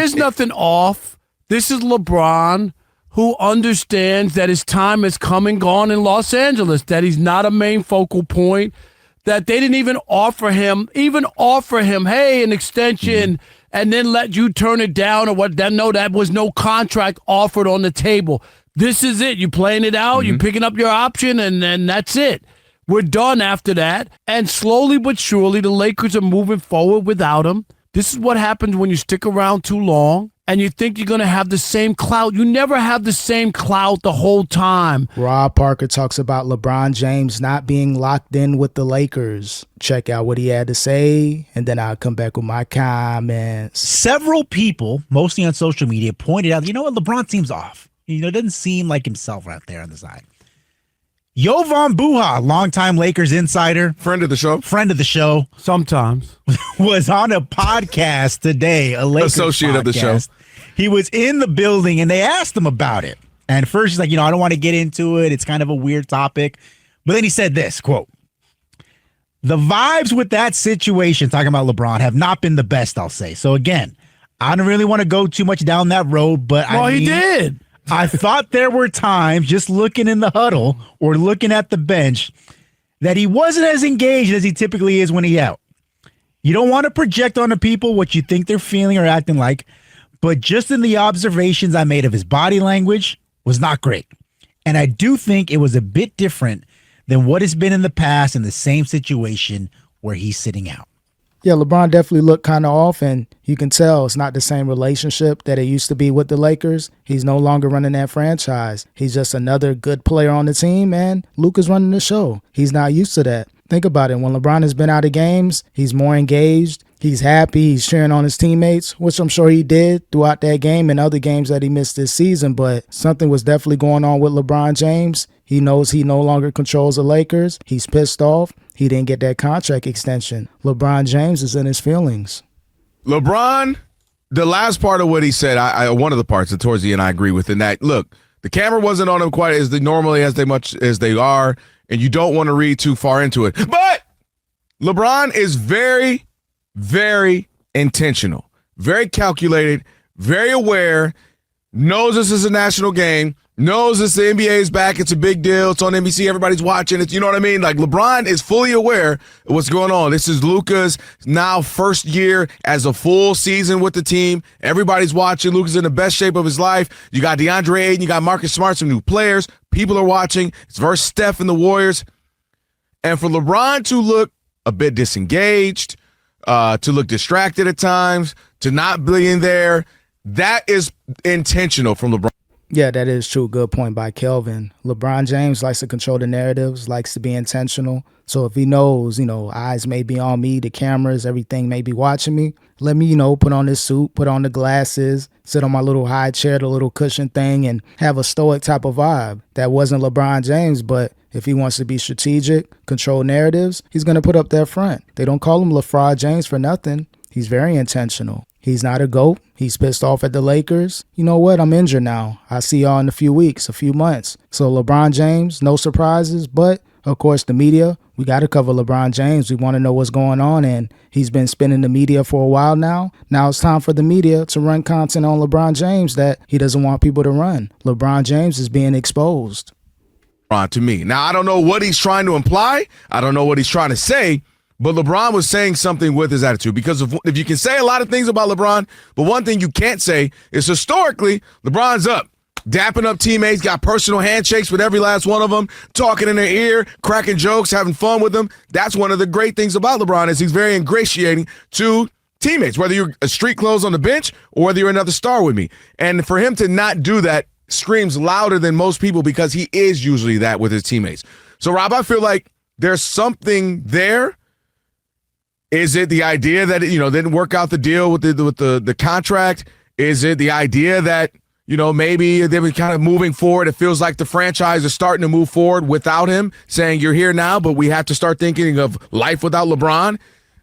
there's nothing off. This is LeBron, who understands that his time has come and gone in Los Angeles, that he's not a main focal point, that they didn't even offer him, hey, an extension, and then let you turn it down or what. No, that was no contract offered on the table. This is it. You're playing it out. You're picking up your option, and then that's it. We're done after that. And slowly but surely, the Lakers are moving forward without him. This is what happens when you stick around too long and you think you're going to have the same clout. You never have the same clout the whole time. Rob Parker talks about LeBron James not being locked in with the Lakers. Check out what he had to say, and then I'll come back with my comments. Several people, mostly on social media, pointed out, you know what, LeBron seems off. It doesn't seem like himself out there on the side. Jovan Buha, longtime Lakers insider. Friend of the show. Sometimes. Was on a podcast today, a Lakers associate podcast. Of the show. He was in the building, and they asked him about it. And first, he's like, I don't want to get into it. It's kind of a weird topic. But then he said this, quote, "The vibes with that situation," talking about LeBron, "have not been the best, I'll say." So again, I don't really want to go too much down that road, but he did. I thought there were times just looking in the huddle or looking at the bench that he wasn't as engaged as he typically is when he's out. You don't want to project on the people what you think they're feeling or acting like, but just in the observations I made of his body language was not great. And I do think it was a bit different than what has been in the past in the same situation where he's sitting out. Yeah, LeBron definitely looked kind of off, and you can tell it's not the same relationship that it used to be with the Lakers. He's no longer running that franchise. He's just another good player on the team, and Luka's running the show. He's not used to that. Think about it. When LeBron has been out of games, he's more engaged. He's happy. He's cheering on his teammates, which I'm sure he did throughout that game and other games that he missed this season. But something was definitely going on with LeBron James. He knows he no longer controls the Lakers. He's pissed off. He didn't get that contract extension. LeBron James is in his feelings. LeBron, the last part of what he said, one of the parts that towards the end I agree with, in that, look, the camera wasn't on him quite as much as they are, and you don't want to read too far into it. But LeBron is very, very intentional, very calculated, very aware, knows this is a national game, knows this the NBA is back. It's a big deal. It's on NBC. Everybody's watching it. You know what I mean? Like, LeBron is fully aware of what's going on. This is Luka's now first year as a full season with the team. Everybody's watching. Luka's in the best shape of his life. You got DeAndre Ayton. You got Marcus Smart, some new players. People are watching. It's versus Steph and the Warriors. And for LeBron to look a bit disengaged, to look distracted at times, to not be in there, that is intentional from LeBron. Yeah, that is true. Good point by Kelvin. LeBron James likes to control the narratives, likes to be intentional. So if he knows, eyes may be on me, the cameras, everything may be watching me, let me, put on this suit, put on the glasses, sit on my little high chair, the little cushion thing, and have a stoic type of vibe. That wasn't LeBron James, but if he wants to be strategic, control narratives, he's going to put up that front. They don't call him LeBron James for nothing. He's very intentional. He's not a GOAT. He's pissed off at the Lakers. You know what? I'm injured now. I'll see y'all in a few weeks, a few months. So LeBron James, no surprises. But, of course, the media, we got to cover LeBron James. We want to know what's going on. And he's been spinning the media for a while now. Now it's time for the media to run content on LeBron James that he doesn't want people to run. LeBron James is being exposed. To me. Now, I don't know what he's trying to imply. I don't know what he's trying to say. But LeBron was saying something with his attitude, because if you can say a lot of things about LeBron, but one thing you can't say is historically, LeBron's up, dapping up teammates, got personal handshakes with every last one of them, talking in their ear, cracking jokes, having fun with them. That's one of the great things about LeBron, is he's very ingratiating to teammates, whether you're a street clothes on the bench or whether you're another star with me. And for him to not do that screams louder than most people, because he is usually that with his teammates. So, Rob, I feel like there's something there. Is it the idea that didn't work out the deal with the contract? Is it the idea that maybe they've been kind of moving forward? It feels like the franchise is starting to move forward without him, saying you're here now, but we have to start thinking of life without LeBron.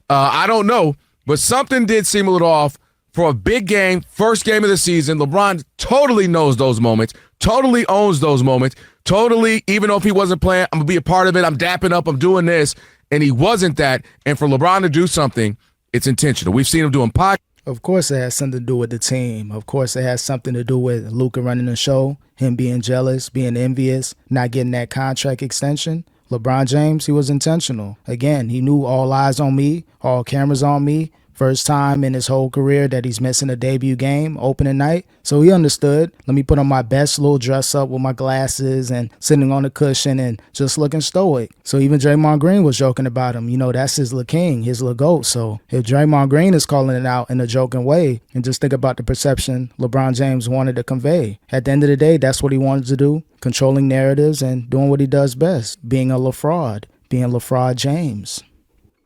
I don't know, but something did seem a little off for a big game, first game of the season. LeBron totally knows those moments, totally owns those moments, totally. Even though if he wasn't playing, I'm gonna be a part of it. I'm dapping up. I'm doing this. And he wasn't that. And for LeBron to do something, it's intentional. We've seen him doing podcasts. Of course, it has something to do with the team. Of course, it has something to do with Luka running the show, him being jealous, being envious, not getting that contract extension. LeBron James, he was intentional. Again, he knew all eyes on me, all cameras on me. First time in his whole career that he's missing a debut game, opening night. So he understood. Let me put on my best little dress up with my glasses and sitting on the cushion and just looking stoic. So even Draymond Green was joking about him. You know, that's his king, his GOAT. So if Draymond Green is calling it out in a joking way, and just think about the perception LeBron James wanted to convey. At the end of the day, that's what he wanted to do, controlling narratives and doing what he does best, being a LaFraud, being LaFraud James.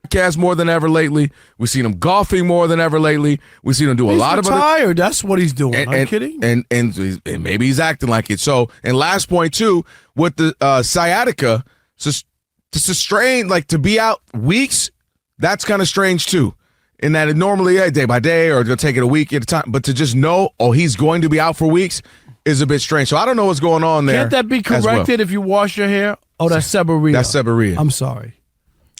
Podcast more than ever lately. We've seen him golfing more than ever lately. We've seen him do a lot of retired. That's what he's doing. Are you kidding? And maybe he's acting like it. So, and last point too, with the sciatica, just a strain, like to be out weeks, that's kind of strange too. In that it normally day by day or they'll take it a week at a time, but to just know, he's going to be out for weeks is a bit strange. So I don't know what's going on there. Can't that be corrected if you wash your hair? Oh, that's seborrhea. That's seborrhea. I'm sorry.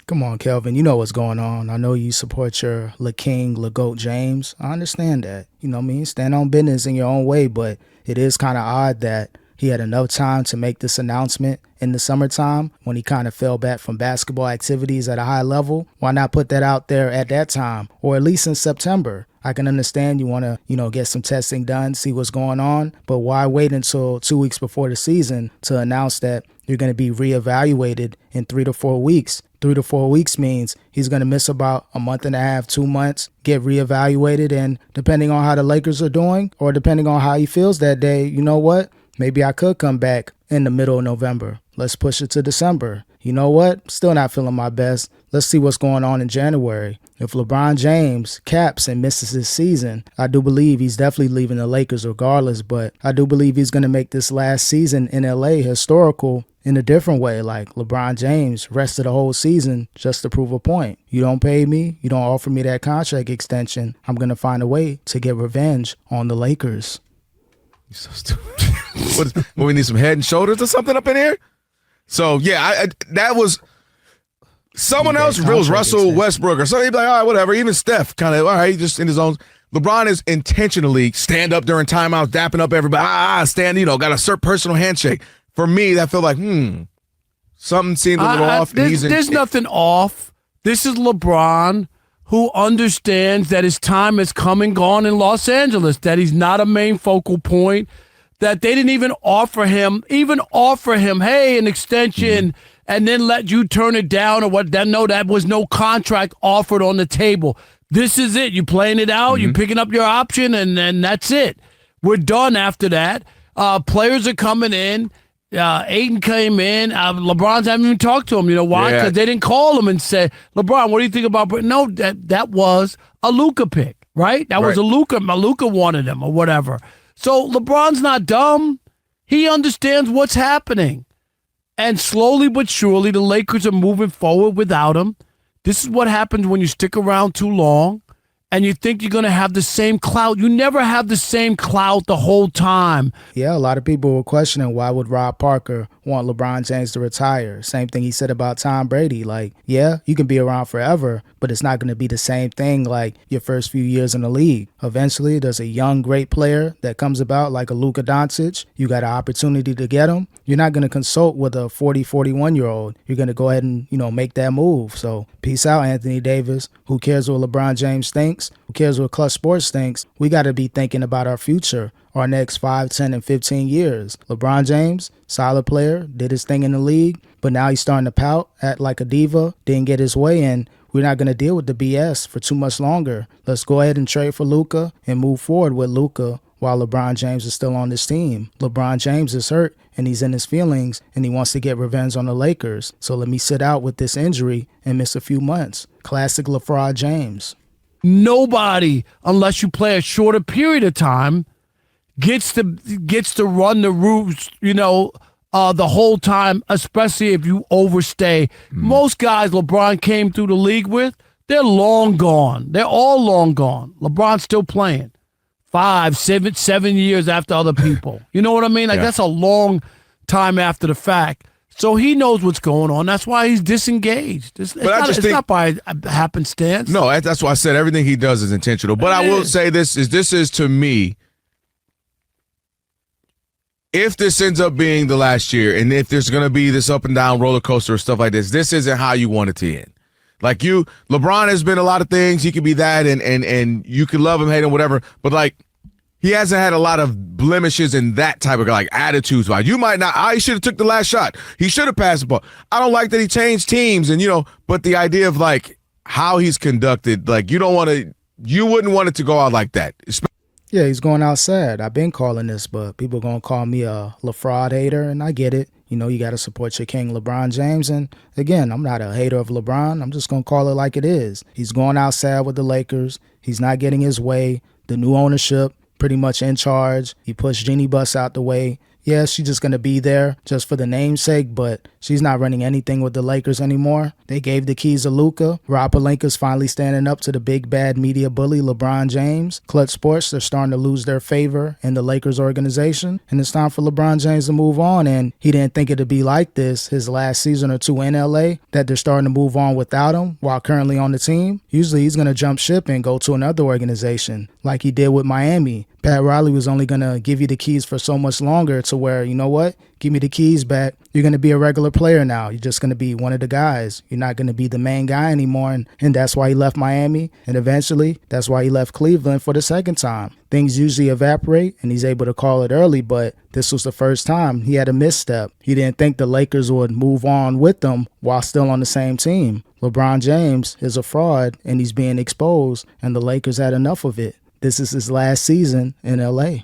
Come on, Kelvin. You know what's going on. I know you support your King, GOAT James. I understand that. You know what I mean? Stand on business in your own way, but it is kind of odd that he had enough time to make this announcement in the summertime when he kind of fell back from basketball activities at a high level. Why not put that out there at that time or at least in September? I can understand you want to, get some testing done, see what's going on, but why wait until 2 weeks before the season to announce that you're going to be reevaluated in 3 to 4 weeks? 3 to 4 weeks means he's going to miss about a month and a half, 2 months, get reevaluated, and depending on how the Lakers are doing or depending on how he feels that day, you know what? Maybe I could come back in the middle of November. Let's push it to December. You know what? Still not feeling my best. Let's see what's going on in January. If LeBron James caps and misses his season, I do believe he's definitely leaving the Lakers regardless, but I do believe he's going to make this last season in LA historical in a different way. Like LeBron James rested the whole season just to prove a point. You don't pay me, you don't offer me that contract extension, I'm going to find a way to get revenge on the Lakers. You're so stupid. What, we need some head and shoulders or something up in here? So, yeah, that was someone else. If it was Russell Westbrook or something, he'd be like, all right, whatever. Even Steph, kind of, all right, just in his own. LeBron is intentionally stand up during timeouts, dapping up everybody. Stand, got a personal handshake. For me, that felt like, something seemed a little off. There's nothing off. This is LeBron, who understands that his time has come and gone in Los Angeles, that he's not a main focal point, that they didn't even offer him, hey, an extension, and then let you turn it down or what? No, that was no contract offered on the table. This is it. You playing it out, you're picking up your option, and then that's it. We're done after that. Players are coming in. Aiden came in. LeBron's haven't even talked to him. You know why? Because they didn't call him and say, LeBron, what do you think about? No, that was a Luka pick, right? That was a Luka. Luka wanted him or whatever. So LeBron's not dumb. He understands what's happening. And slowly but surely, the Lakers are moving forward without him. This is what happens when you stick around too long and you think you're going to have the same clout. You never have the same clout the whole time. Yeah, a lot of people were questioning why would Rob Parker want LeBron James to retire. Same thing he said about Tom Brady. Like, yeah, you can be around forever, but it's not going to be the same thing like your first few years in the league. Eventually, there's a young, great player that comes about like a Luka Doncic. You got an opportunity to get him. You're not going to consult with a 40, 41-year-old. You're going to go ahead and, make that move. So peace out, Anthony Davis. Who cares what LeBron James thinks? Who cares what Clutch Sports thinks? We got to be thinking about our future, our next 5, 10, and 15 years. LeBron James, solid player, did his thing in the league, but now he's starting to pout, act like a diva, didn't get his way in. We're not going to deal with the BS for too much longer. Let's go ahead and trade for Luka and move forward with Luka while LeBron James is still on this team. LeBron James is hurt and he's in his feelings and he wants to get revenge on the Lakers. So let me sit out with this injury and miss a few months. Classic LaFraud James. Nobody, unless you play a shorter period of time, gets to run the routes, the whole time, especially if you overstay. Most guys LeBron came through the league with, they're long gone. They're all long gone. LeBron's still playing 5, 7 years after other people. You know what I mean? Like, that's a long time after the fact. So he knows what's going on. That's why he's disengaged. It's not by happenstance. No, that's why I said everything he does is intentional. But I will say this is to me, if this ends up being the last year, and if there's going to be this up and down roller coaster or stuff like this isn't how you want it to end. Like LeBron has been a lot of things. He could be that, and you can love him, hate him, whatever. But like, he hasn't had a lot of blemishes in that type of like attitudes. Wise, you might not. He should have took the last shot. He should have passed the ball. I don't like that he changed teams, and but the idea of like how he's conducted, like you wouldn't want it to go out like that. Yeah, he's going out sad. I've been calling this, but people are going to call me a LaFraud hater, and I get it. You got to support your king, LeBron James. And again, I'm not a hater of LeBron. I'm just going to call it like it is. He's going out sad with the Lakers. He's not getting his way. The new ownership, pretty much in charge. He pushed Jeannie Buss out the way. Yeah, she's just going to be there just for the namesake, but she's not running anything with the Lakers anymore. They gave the keys to Luka. Rob Pelinka's finally standing up to the big bad media bully, LeBron James. Clutch Sports, they're starting to lose their favor in the Lakers organization, and it's time for LeBron James to move on, and he didn't think it'd be like this his last season or two in LA, that they're starting to move on without him while currently on the team. Usually he's going to jump ship and go to another organization like he did with Miami. Pat Riley was only going to give you the keys for so much longer to where, you know what, give me the keys back. You're going to be a regular player now. You're just going to be one of the guys. You're not going to be the main guy anymore. And that's why he left Miami. And eventually, that's why he left Cleveland for the second time. Things usually evaporate, and he's able to call it early, but this was the first time he had a misstep. He didn't think the Lakers would move on with them while still on the same team. LeBron James is a fraud, and he's being exposed, and the Lakers had enough of it. This is his last season in LA.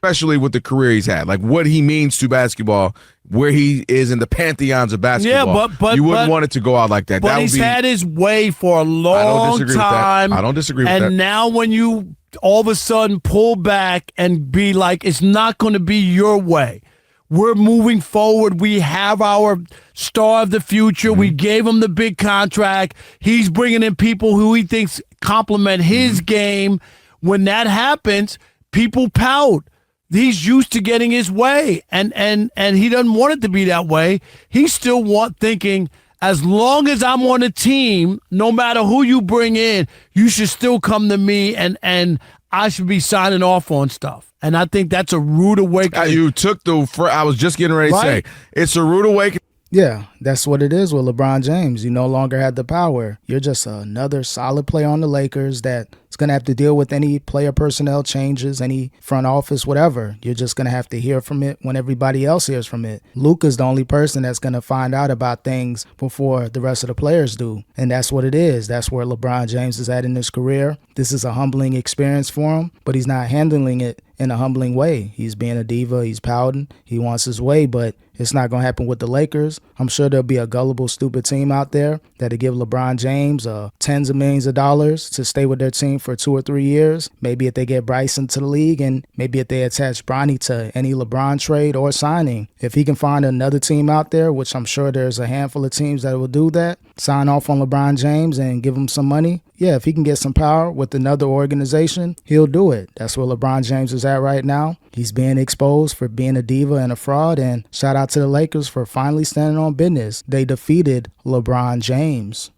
Especially with the career he's had, like what he means to basketball, where he is in the pantheons of basketball. Yeah, but you wouldn't want it to go out like that. But he's had his way for a long time. I don't disagree with that. And now when you all of a sudden pull back and be like, it's not going to be your way. We're moving forward. We have our star of the future. Mm-hmm. We gave him the big contract. He's bringing in people who he thinks complement his game. When that happens, people pout. He's used to getting his way, and he doesn't want it to be that way. He's still thinking, as long as I'm on a team, no matter who you bring in, you should still come to me, and I should be signing off on stuff. And I think that's a rude awakening. You took I was just getting ready to say, it's a rude awakening. Yeah, that's what it is with LeBron James. You no longer have the power. You're just another solid player on the Lakers that's going to have to deal with any player personnel changes, any front office, whatever. You're just going to have to hear from it when everybody else hears from it. Luka's the only person that's going to find out about things before the rest of the players do. And that's what it is. That's where LeBron James is at in his career. This is a humbling experience for him, but he's not handling it in a humbling way. He's being a diva. He's pouting. He wants his way, but it's not going to happen with the Lakers. I'm sure there'll be a gullible, stupid team out there that'll give LeBron James tens of millions of dollars to stay with their team for 2 or 3 years. Maybe if they get Bryce into the league, and maybe if they attach Bronny to any LeBron trade or signing. If he can find another team out there, which I'm sure there's a handful of teams that will do that, sign off on LeBron James and give him some money. Yeah, if he can get some power with another organization, he'll do it. That's where LeBron James is at right now. He's being exposed for being a diva and a fraud, and shout out to the Lakers for finally standing on business. They defeated LeBron James.